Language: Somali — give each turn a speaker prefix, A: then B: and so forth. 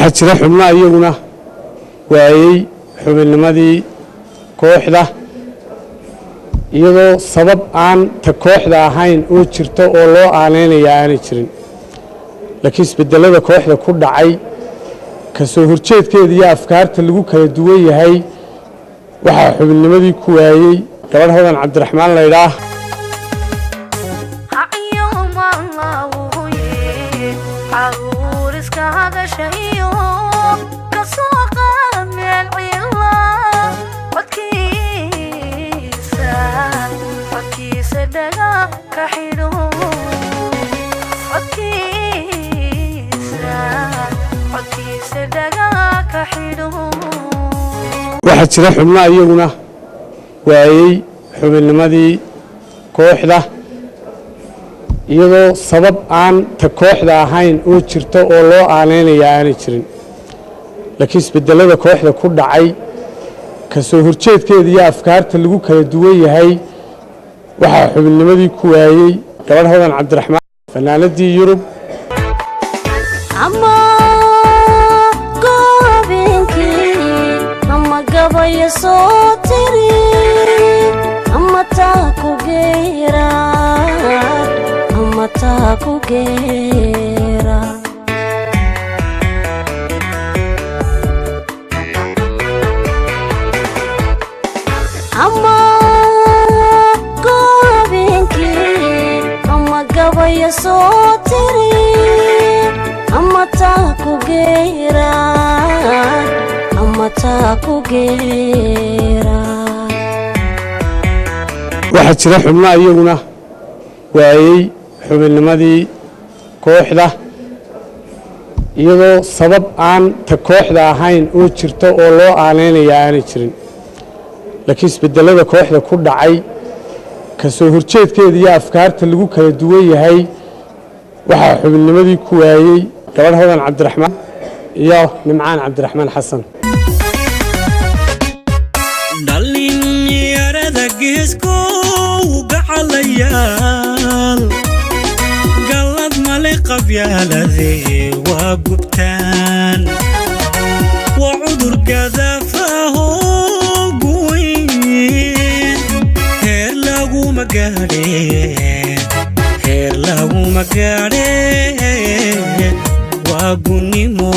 A: waxa jira xubno iyaguna waayay xubinnimadii kooxda iyadoo sabab aan ta kooxda ahayn oo jirto oo loo aaneynaya aanay jirin laakiin isbedelada kooxda ku dhacay ka soo horjeedkeeda iyo afkaarta lagu kala duwan yahay waxa xubinnimadii ku waayay gabadh Hodan Cabdiraxmaan la yiraahdo waxa jira xubno iyaguna waayay xubinnimadii kooxda iyadoo sabab aan ta kooxda ahayn oo jirto oo loo aaneynaya aanay jirin laakiin isbedelada kooxda ku dhacay ka soo horjeedkeeda iyo afkaarta lagu kala duwan yahay waxa xubinnimadii ku waayay gabadh Hodan Cabdiraxmaan fanaanadii Yurub
B: gabayo soo tiri ama taa ku geera ama goobinkii ama gabayo soo tiri ama taa ku geera
A: waxa jira xubno iyaguna waayay xubinnimadii kooxda iyadoo sabab aan ta kooxda ahayn oo jirto oo loo aaneynaya aanay jirin laakiin isbedelada kooxda ku dhacay ka soo horjeedkeeda iyo afkaarta lagu kala duwan yahay waxa xubinnimadii ku waayay gabadh Hodan Cabdiraxmaan iyo Nimcaan Cabdiraxmaan Xasan
C: dhalinyarada geesko gacalayaal galad male qabyaaladee waa gubtaan waa cudur gadaafaho guweyn heer laguma gaadheen waa gunnimo